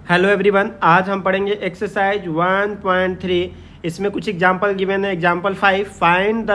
Hello everyone, आज हम पढ़ेंगे एक्सरसाइज 1.3। इसमें कुछ एग्जांपल गिवन है। Example 5, find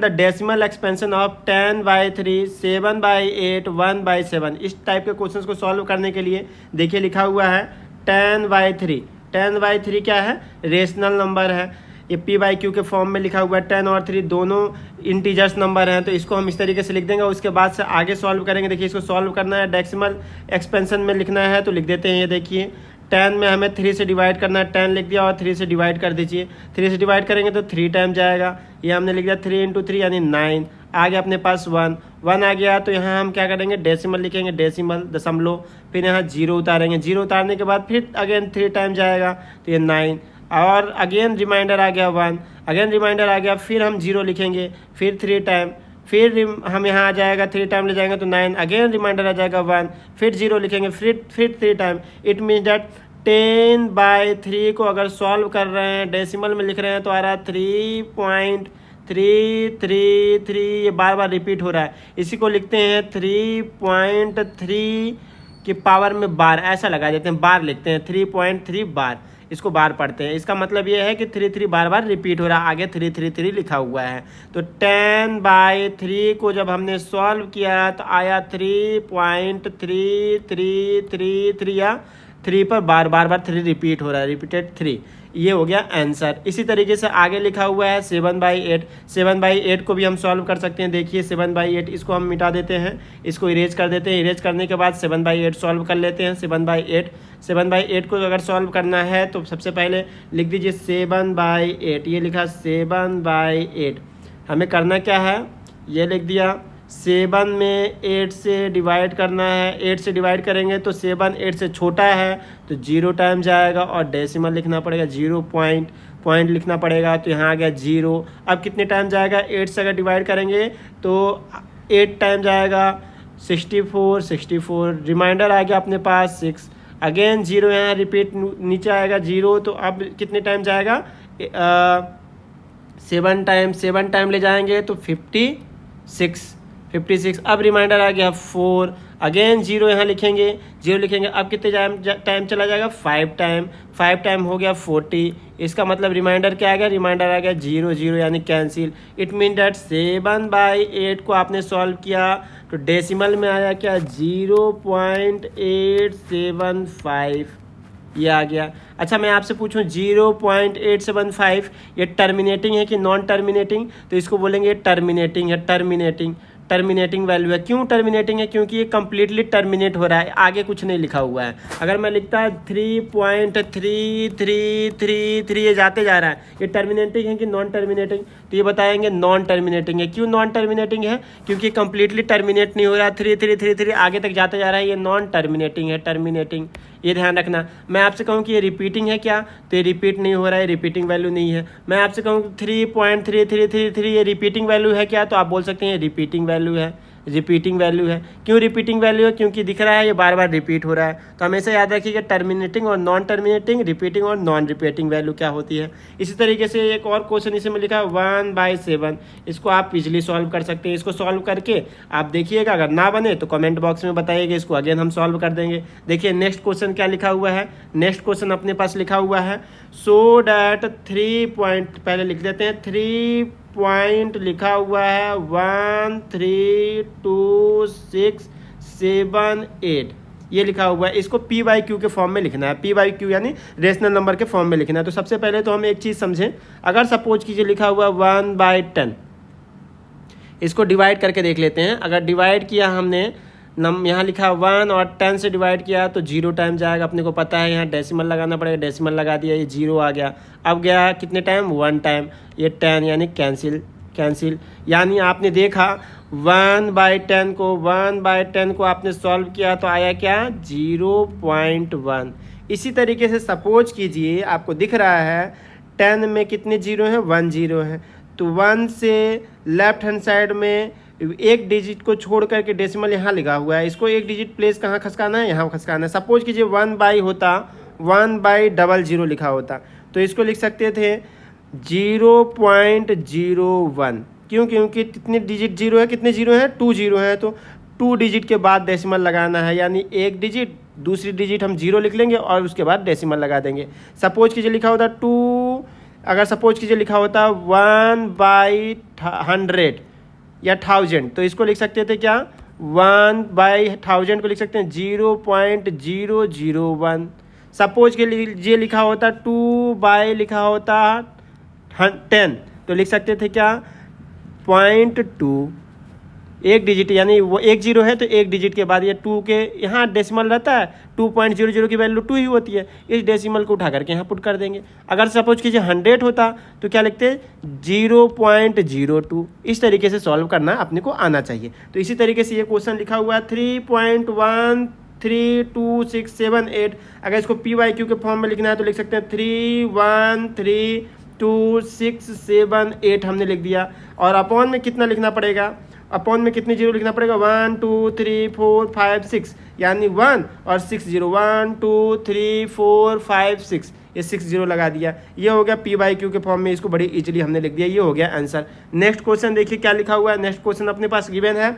the decimal expansion of 10/3, 7/8, 1/7। इस टाइप के क्वेश्चंस को सॉल्व करने के लिए देखिए लिखा हुआ है 10/3। 10/3 क्या है? रेशनल नंबर है। ये p/q के फॉर्म में लिखा हुआ है। 10 और 3 दोनों इंटीजर्स नंबर हैं, तो इसको हम इस तरीके से लिख देंगे। उसके बाद से आगे सॉल्व करेंगे। देखिए इसको सॉल्व करना है, डेसिमल एक्सपेंशन में लिखना है, तो लिख देते हैं। ये देखिए 10 में हमें 3 से डिवाइड करना है। 10 लिख दिया और 3 से डिवाइड कर दीजिए। 3 से डिवाइड करेंगे तो 3 टाइम जाएगा। ये हमने लिख दिया 3 × 3 यानी 9। आ गया अपने पास 1 आ गया, तो यहाँ हम क्या करेंगे? डेसिमल लिखेंगे, डेसिमल दशमलव। फिर यहाँ 0 उतारेंगे। 0 उतारने के बाद फिर अगेन 3 टाइम जाएगा, तो ये 9। और अगेन रिमाइंडर आ गया 1, अगेन रिमाइंडर आ गया। फिर हम 0 लिखेंगे, फिर 3 टाइम, फिर हम यहाँ आ जाएगा 3 टाइम ले जाएंगे तो 9। अगेन रिमाइंडर आ जाएगा 1, फिर 0 लिखेंगे, फिर 3 टाइम। इट मीन्स डैट 10/3 को अगर सॉल्व कर रहे हैं, डेसिमल में लिख रहे हैं, तो आ रहा है 3.333। ये बार बार रिपीट हो रहा है। इसी को लिखते हैं 3.3 की पावर में बार, ऐसा लगा देते हैं, बार लिखते हैं 3.3 बार। इसको बार पढ़ते हैं। इसका मतलब ये है कि 3 बार बार रिपीट हो रहा है, आगे 3 लिखा हुआ है। तो 10/3 को जब हमने सॉल्व किया तो आया 3.3333 या 3 पर बार बार 3 रिपीट हो रहा है, रिपीटेड 3। ये हो गया आंसर। इसी तरीके से आगे लिखा हुआ है 7/8। 7/8 को भी हम सॉल्व कर सकते हैं। देखिए 7/8, इसको हम मिटा देते हैं, इसको इरेज कर देते हैं। इरेज करने के बाद 7/8 सॉल्व कर लेते हैं। 7/8 को अगर सॉल्व करना है तो सबसे पहले लिख दीजिए 7/8। ये लिखा 7/8। हमें करना क्या है? ये लिख दिया। 7 में 8 से डिवाइड करना है। 8 से डिवाइड करेंगे तो 7 8 से छोटा है, तो 0 टाइम जाएगा और डेसिमल लिखना पड़ेगा। 0 पॉइंट लिखना पड़ेगा, तो यहाँ आ गया 0। अब कितने टाइम जाएगा? 8 से अगर डिवाइड करेंगे तो 8 टाइम जाएगा, 64। रिमाइंडर आ गया अपने पास 6। अगेन 0 यहाँ रिपीट नीचे आएगा 0, तो अब कितने टाइम जाएगा? 7 टाइम ले जाएंगे तो 56। अब रिमाइंडर आ गया 4। अगेन 0 यहाँ लिखेंगे, 0 लिखेंगे। अब कितने टाइम चला जाएगा? 5 टाइम हो गया 40। इसका मतलब रिमाइंडर क्या आ गया? रिमाइंडर आ गया 0 यानी कैंसिल। इट मीन डैट 7/8 को आपने सॉल्व किया तो डेसिमल में आया क्या? 0.875। ये आ गया। अच्छा, मैं आपसे पूछूं 0.875 ये टर्मिनेटिंग है कि नॉन टर्मिनेटिंग? तो इसको बोलेंगे टर्मिनेटिंग है। टर्मिनेटिंग वैल्यू है। क्यों टर्मिनेटिंग है? क्योंकि ये कम्प्लीटली टर्मिनेट हो रहा है, आगे कुछ नहीं लिखा हुआ है। अगर मैं लिखता है 3.3333 ये जाते जा रहा है, ये टर्मिनेटिंग है कि नॉन टर्मिनेटिंग? तो ये बताएंगे नॉन टर्मिनेटिंग है। क्यों नॉन टर्मिनेटिंग है? क्योंकि कम्प्लीटली टर्मिनेट नहीं हो रहा है। 3 आगे तक जाते जा रहा है, ये नॉन टर्मिनेटिंग है। टर्मिनेटिंग, ये ध्यान रखना। मैं आपसे कहूँ कि ये रिपीटिंग है क्या? तो ये रिपीट नहीं हो रहा है, रिपीटिंग वैल्यू नहीं है। मैं आपसे कहूँ 3.3333 ये रिपीटिंग वैल्यू है क्या? तो आप बोल सकते हैं रिपीटिंग वैल्यू है। क्यों रिपीटिंग वैल्यू है? क्योंकि दिख रहा है ये बार बार रिपीट हो रहा है। तो हमेशा याद रखिएगा टर्मिनेटिंग और नॉन टर्मिनेटिंग, रिपीटिंग और नॉन रिपीटिंग वैल्यू क्या होती है। इसी तरीके से एक और क्वेश्चन इसी में लिखा है 1/7। इसको आप इजीली सॉल्व कर सकते हैं। इसको सॉल्व करके आप देखिएगा, अगर ना बने तो कमेंट बॉक्स में बताइएगा, इसको अगेन हम सॉल्व कर देंगे। देखिए नेक्स्ट क्वेश्चन क्या लिखा हुआ है। नेक्स्ट क्वेश्चन अपने पास लिखा हुआ है सो डैट 3 पॉइंट, पहले लिख देते हैं 3 पॉइंट लिखा हुआ है 1 3 2 6 7 8 ये लिखा हुआ है। इसको p/q के फॉर्म में लिखना है। p/q यानी रेशनल नंबर के फॉर्म में लिखना है। तो सबसे पहले तो हम एक चीज़ समझें। अगर सपोज कीजिए लिखा हुआ 1/10, इसको डिवाइड करके देख लेते हैं। अगर डिवाइड किया हमने, यहाँ लिखा 1 और 10 से डिवाइड किया तो 0 टाइम जाएगा। अपने को पता है यहाँ डेसिमल लगाना पड़ेगा, डेसिमल लगा दिया, ये 0 आ गया। अब गया कितने टाइम? 1 टाइम, ये 10 यानी कैंसिल। यानी आपने देखा 1/10 को आपने सॉल्व किया तो आया क्या? 0.1। इसी तरीके से सपोज कीजिए आपको दिख रहा है 10 में कितने 0 हैं? 1 0 है। तो 1 से लेफ्ट हैंड साइड में एक डिजिट को छोड़ करके डेसिमल यहाँ लिखा हुआ है। इसको एक डिजिट प्लेस कहाँ खसकाना है? यहाँ खसकाना है। सपोज कीजिए 1/0 लिखा होता तो इसको लिख सकते थे 0.01। क्यों? क्योंकि कितने डिजिट 0 है? कितने 0 है? 2 0 है। तो 2 डिजिट के बाद डेसिमल लगाना है, यानी एक डिजिट दूसरी डिजिट हम 0 लिख लेंगे और उसके बाद डेसिमल लगा देंगे। सपोज कीजिए लिखा होता 2, अगर सपोज कीजिए लिखा होता 1/100 या 1000, तो इसको लिख सकते थे क्या, 1/1000 को लिख सकते हैं 0.001। सपोज के लिए लिखा होता 2 लिखा होता 10, तो लिख सकते थे क्या, 0.2, एक डिजिट, यानी वो 1 0 है तो एक डिजिट के बाद ये 2 के यहाँ डेसिमल रहता है, 2.00 की वैल्यू 2 ही होती है, इस डेसिमल को उठा करके यहाँ पुट कर देंगे। अगर सपोज कीजिए 100 होता तो क्या लिखते, 0.02। इस तरीके से सॉल्व करना अपने को आना चाहिए। तो इसी तरीके से ये क्वेश्चन लिखा हुआ है 3.132678। अगर इसको PYQ के फॉर्म में लिखना है तो लिख सकते हैं 3132678 हमने लिख दिया। और अपॉन में कितना लिखना पड़ेगा, अपॉन में कितनी जीरो लिखना पड़ेगा, 1 2 3 4 5 6, यानी 1 और 6 0, 1 2 3 4 5 6, ये 6 0 लगा दिया। ये हो गया PYQ के फॉर्म में, इसको बड़ी इजीली हमने लिख दिया, ये हो गया आंसर। नेक्स्ट क्वेश्चन देखिए क्या लिखा हुआ है। नेक्स्ट क्वेश्चन अपने पास गिवन है,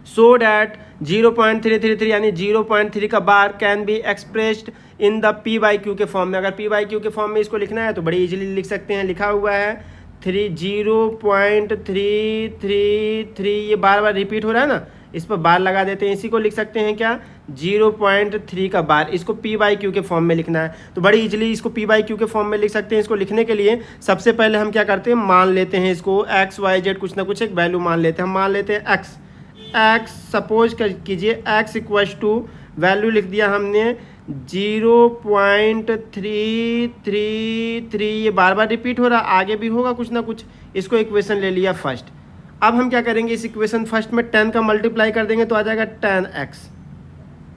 सो डैट 0.333 यानी 0.3 का bar can be expressed in the PYQ के फॉर्म में। अगर PYQ के फॉर्म में इसको लिखना है तो बड़ी इजीली लिख सकते हैं। लिखा हुआ है 0.333, ये बार बार रिपीट हो रहा है ना, इस पर बार लगा देते हैं, इसी को लिख सकते हैं क्या, 0.3 का बार। इसको PYQ के फॉर्म में लिखना है तो बड़ी इजीली इसको PYQ के फॉर्म में लिख सकते हैं। इसको लिखने के लिए सबसे पहले हम क्या करते हैं, मान लेते हैं इसको x y z कुछ ना कुछ एक वैल्यू मान लेते हैं। हम मान लेते हैं x सपोज कीजिए x इक्वल्स टू वैल्यू लिख दिया हमने 0.333, ये बार बार रिपीट हो रहा, आगे भी होगा कुछ ना कुछ। इसको इक्वेशन ले लिया फर्स्ट। अब हम क्या करेंगे, इस इक्वेशन फर्स्ट में 10 का मल्टीप्लाई कर देंगे तो आ जाएगा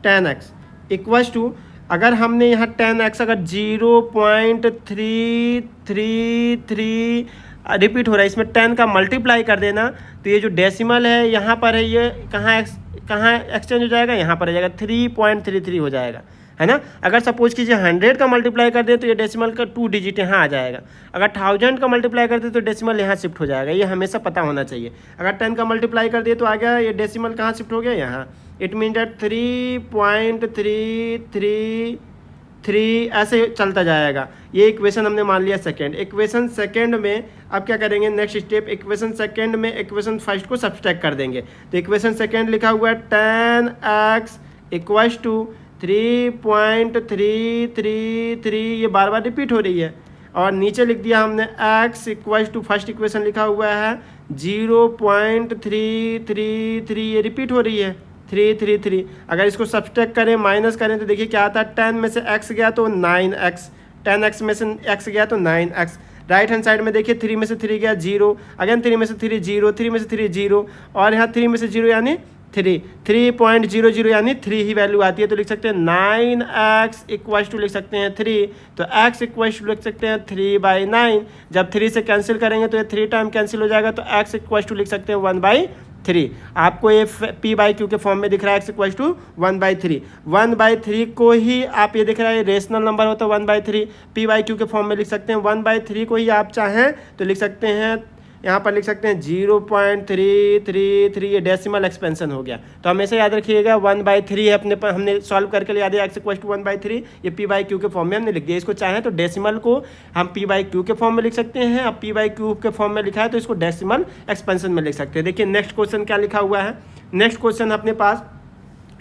10x इक्वल्स टू, अगर हमने यहाँ 10x अगर 0.333 रिपीट हो रहा है, इसमें 10 का मल्टीप्लाई कर देना तो ये जो डेसिमल है यहाँ पर है, ये कहाँ एक्सचेंज हो जाएगा, यहाँ पर आ जाएगा 3.33 हो जाएगा, है ना। अगर सपोज कीजिए 100 का मल्टीप्लाई कर दे तो ये डेसिमल का 2 डिजिट यहाँ आ जाएगा। अगर 1000 का मल्टीप्लाई कर दे तो डेसिमल यहाँ शिफ्ट हो जाएगा, ये हमेशा पता होना चाहिए। अगर 10 का मल्टीप्लाई कर दिए तो आ गया, ये डेसिमल कहाँ शिफ्ट हो गया, यहाँ। इट मीन दैट 3.333 ऐसे चलता जाएगा। ये इक्वेशन हमने मान लिया सेकेंड। इक्वेशन सेकेंड में अब क्या करेंगे, नेक्स्ट स्टेप, इक्वेशन सेकेंड में इक्वेशन फर्स्ट को सब्सट्रैक्ट कर देंगे। तो इक्वेशन सेकेंड लिखा हुआ है 10x इक्वल्स टू 3.333, ये बार बार रिपीट हो रही है। और नीचे लिख दिया हमने x equals to, first equation लिखा हुआ है 0.333, ये रिपीट हो रही है 333। अगर इसको सब्सट्रैक्ट करें, माइनस करें तो देखिए क्या आता है, 10 में से x गया तो 9x, 10x में से x गया तो 9x। राइट हैंड साइड में देखिए 3 में से 3 गया 0, अगेन 3 में से 3 0, 3 में से 3 0, और यहाँ 3 में से 0 यानी 3.00 यानी 3 ही वैल्यू आती है। तो लिख सकते हैं 9x इक्वल्स टू लिख सकते हैं 3, तो x इक्वल्स टू लिख सकते हैं 3/9। जब 3 से कैंसिल करेंगे तो ये 3 टाइम कैंसिल हो जाएगा, तो x इक्वल्स टू लिख सकते हैं 1/3। आपको ये PYQ के फॉर्म में दिख रहा है x इक्वल्स टू 1/3। 1/3 को ही आप, ये दिख रहा है रेशनल नंबर होता है 1/3, PYQ के फॉर्म में लिख सकते हैं 1/3 को ही आप चाहें तो लिख सकते हैं, यहाँ पर लिख सकते हैं 0.333, ये डेसिमल एक्सपेंशन हो गया। तो हमेशा याद रखिएगा 1/3 है अपने पर, हमने सॉल्व करके लिया दिया x इक्वल्स टू 1/3, ये PYQ के फॉर्म में हमने लिख दिया। इसको चाहें तो डेसिमल को हम PYQ के फॉर्म में लिख सकते हैं, अब PYQ के फॉर्म में लिखा है तो इसको डेसिमल एक्सपेंशन में लिख सकते हैं। देखिए नेक्स्ट क्वेश्चन क्या लिखा हुआ है। नेक्स्ट क्वेश्चन अपने पास,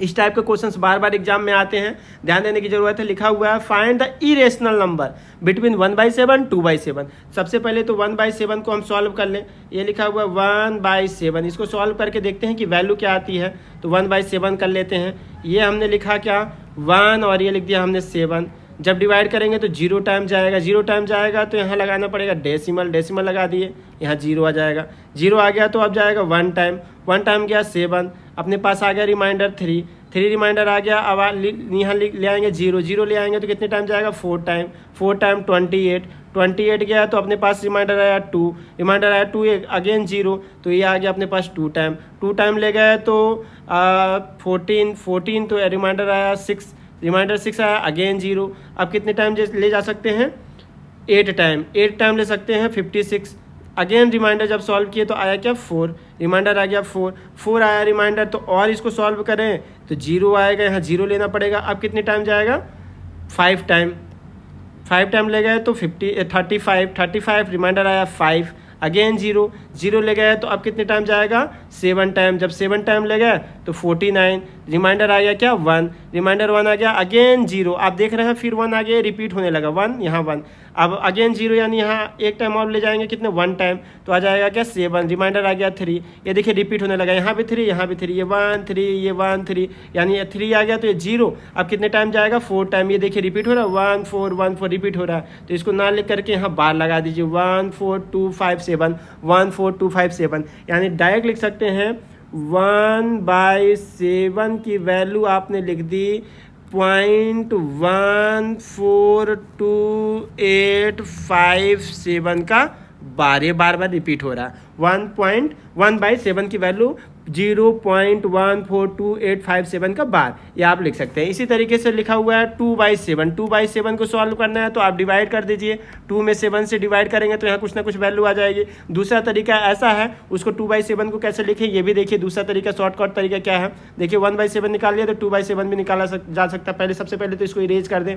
इस टाइप के क्वेश्चंस बार बार एग्जाम में आते हैं, ध्यान देने की जरूरत है। लिखा हुआ है find the irrational number between 1/7 2/7। सबसे पहले तो 1/7 को हम सॉल्व कर लें। ये लिखा हुआ है 1/7, इसको सॉल्व करके देखते हैं कि वैल्यू क्या आती है। तो 1/7 कर लेते हैं। ये हमने लिखा क्या, 1, और ये लिख दिया हमने 7। जब डिवाइड करेंगे तो 0 टाइम जाएगा, 0 टाइम जाएगा तो यहाँ लगाना पड़ेगा डेसिमल, डेसिमल लगा दिए, यहाँ 0 आ जाएगा। 0 आ गया तो अब जाएगा 1 टाइम, 1 टाइम गया 7, अपने पास आ गया रिमाइंडर 3 रिमाइंडर आ गया। अब यहाँ ले आएंगे 0 ले आएंगे तो कितने टाइम जाएगा, 4 टाइम, 4 टाइम 28 गया तो अपने पास रिमाइंडर आया 2, अगेन 0, तो ये आ गया अपने पास 2 टाइम ले गए तो 14 तो रिमाइंडर आया 6 आया, अगेन 0। अब कितने टाइम ले जा सकते हैं, 8 टाइम ले सकते हैं 56। अगेन रिमाइंडर जब सॉल्व किए तो आया क्या, 4, रिमाइंडर आ गया 4 आया रिमाइंडर। तो और इसको सॉल्व करें, तो 0 आएगा, यहाँ 0 लेना पड़ेगा। अब कितने टाइम जाएगा? 5 टाइम। 5 टाइम ले गए तो 35 रिमाइंडर आया 5, अगेन 0 ले गए तो अब कितने टाइम जाएगा? 7 टाइम। जब 7 टाइम ले गए तो 49, रिमाइंडर आ गया क्या? 1, रिमाइंडर 1 आ गया, अगेन 0। आप देख रहे हैं फिर 1 आ गया, रिपीट होने लगा 1, यहाँ 1, अब अगेन 0, यानी यहाँ एक टाइम और ले जाएंगे कितने? 1 टाइम, तो आ जाएगा क्या? 7, रिमाइंडर आ गया 3। ये देखिए रिपीट होने लगा, यहाँ भी 3, यहाँ भी 3, ये 1 3, ये 1 3, यानी ये 3 आ गया तो ये 0। अब कितने टाइम जाएगा? 4 टाइम। ये देखिए रिपीट हो रहा है 1 4 1 4 रिपीट हो रहा है, तो इसको ना लिख करके यहाँ बार लगा दीजिए 1 4 2 5 7, 1 4 2 5 7, यानी डायरेक्ट लिख सकते हैं 1/7 की वैल्यू आपने लिख दी 0.14287 का बार, ये बार बार रिपीट हो रहा है। 1/7 की वैल्यू 0.14287 का बार, ये आप लिख सकते हैं। इसी तरीके से लिखा हुआ है 2/7। 2/7 को सॉल्व करना है तो आप डिवाइड कर दीजिए, 2 में 7 से डिवाइड करेंगे तो यहाँ कुछ ना कुछ वैल्यू आ जाएगी। दूसरा तरीका ऐसा है, उसको 2/7 को कैसे लिखें ये भी देखिए। दूसरा तरीका, शॉर्टकट तरीका क्या है, देखिए 1/7 निकाल लिया तो 2/7 भी निकाला जा सकता है। पहले सबसे पहले तो इसको इरेज कर दें,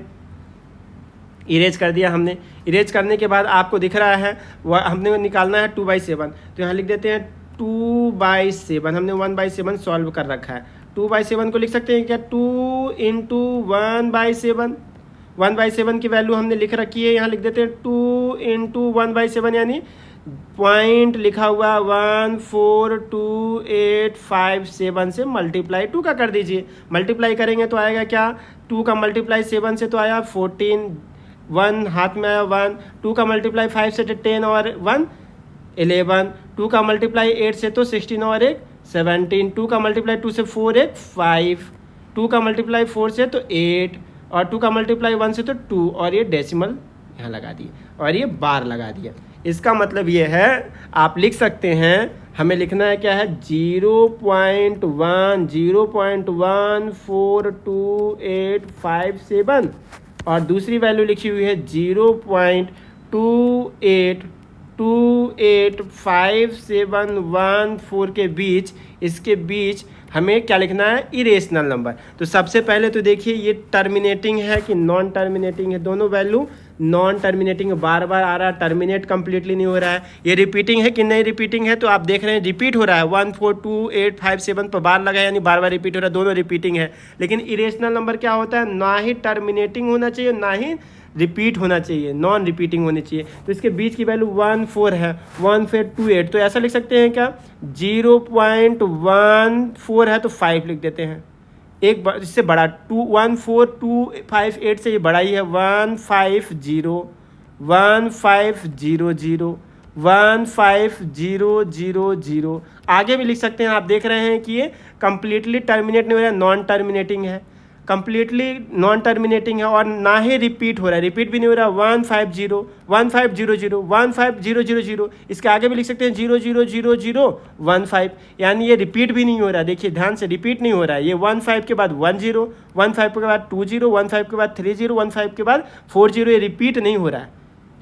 इरेज कर दिया हमने। इरेज करने के बाद आपको दिख रहा है वह हमने निकालना है 2/7, तो यहाँ लिख देते हैं 2/7। हमने 1/7 सॉल्व कर रखा है, 2/7 को लिख सकते हैं क्या? 2 × 1/7, 1/7 की वैल्यू हमने लिख रखी है, यहाँ लिख देते हैं 2 × 1/7, यानी पॉइंट लिखा हुआ 14287 से मल्टीप्लाई 2 का कर दीजिए। मल्टीप्लाई करेंगे तो आएगा क्या? 2 का मल्टीप्लाई 7 से तो आया 14, 1 हाथ में आया 1, 2 का मल्टीप्लाई 5 से तो 10 और 1 11, 2 का मल्टीप्लाई 8 से तो 16 और 1 17, 2 का मल्टीप्लाई 2 से 4 1 5, 2 का मल्टीप्लाई 4 से तो 8, और 2 का मल्टीप्लाई 1 से तो 2, और ये डेसिमल यहाँ लगा दिए और ये बार लगा दिया। इसका मतलब ये है, आप लिख सकते हैं, हमें लिखना है क्या है? 0.14287 और दूसरी वैल्यू लिखी हुई है 0.2828571 के बीच, इसके बीच हमें क्या लिखना है? Irrational number. तो सबसे पहले तो देखिए ये टर्मिनेटिंग है कि नॉन टर्मिनेटिंग है। दोनों वैल्यू नॉन टर्मिनेटिंग, बार बार आ रहा है, टर्मिनेट कंप्लीटली नहीं हो रहा है। ये रिपीटिंग है कि नहीं रिपीटिंग है, तो आप देख रहे हैं रिपीट हो रहा है 14287 पर बार लगा, यानी बार बार रिपीट हो रहा है, दोनों रिपीटिंग है। लेकिन इरेशनल नंबर क्या होता है? ना ही टर्मिनेटिंग होना चाहिए, ना ही रिपीट होना चाहिए, नॉन रिपीटिंग होनी चाहिए। तो इसके बीच की वैल्यू 14 है, 1428, तो ऐसा लिख सकते हैं क्या? 0.14 है तो 5 लिख देते हैं। एक इससे बड़ा 14258 से ये बड़ा ही है 1501500 आगे भी लिख सकते हैं। आप देख रहे हैं कि ये कंप्लीटली टर्मिनेट नहीं हो रहा है, नॉन टर्मिनेटिंग है, कंप्लीटली नॉन टर्मिनेटिंग है, और ना ही रिपीट हो रहा है, रिपीट भी नहीं हो रहा है। 1501500 इसके आगे भी लिख सकते हैं 00015, यानी ये रिपीट भी नहीं हो रहा है। देखिए ध्यान से, रिपीट नहीं हो रहा है। ये 15 के बाद 10, 15 के बाद 20, 15 के बाद 30, 15 के बाद 40, ये रिपीट नहीं हो रहा है,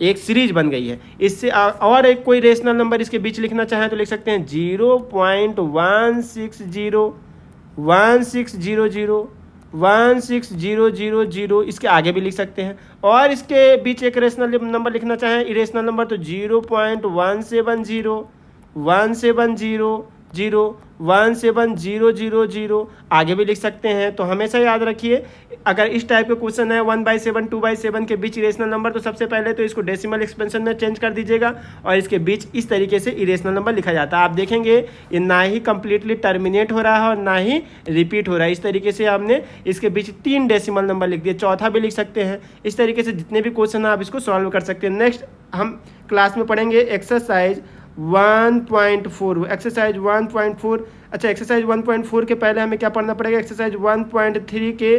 एक सीरीज बन गई है। इससे और एक कोई रेशनल नंबर इसके बीच लिखना चाहें तो लिख सकते हैं 0.1600 इसके आगे भी लिख सकते हैं। और इसके बीच एक रेशनल नंबर लिखना चाहें, इरेशनल नंबर, तो 0.1700 आगे भी लिख सकते हैं। तो हमेशा याद रखिए, अगर इस टाइप के क्वेश्चन है 1/7 2/7 के बीच इरेशनल नंबर, तो सबसे पहले तो इसको डेसिमल एक्सपेंशन में चेंज कर दीजिएगा और इसके बीच इस तरीके से इरेशनल नंबर लिखा जाता है। आप देखेंगे ये ना ही कंप्लीटली टर्मिनेट हो रहा है और ना ही रिपीट हो रहा है। इस तरीके से हमने इसके बीच 3 डेसिमल नंबर लिख दिए, चौथा भी लिख सकते हैं। इस तरीके से जितने भी क्वेश्चन है आप इसको सॉल्व कर सकते हैं। नेक्स्ट हम क्लास में पढ़ेंगे एक्सरसाइज 1.4, एक्सरसाइज 1.4। अच्छा, एक्सरसाइज 1.4 के पहले हमें क्या पढ़ना पड़ेगा? एक्सरसाइज 1.3 के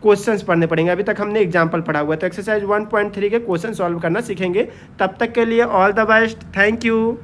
क्वेश्चंस पढ़ने पड़ेंगे। अभी तक हमने एग्जांपल पढ़ा हुआ है, तो एक्सरसाइज 1.3 के क्वेश्चन सॉल्व करना सीखेंगे। तब तक के लिए all the best, thank you.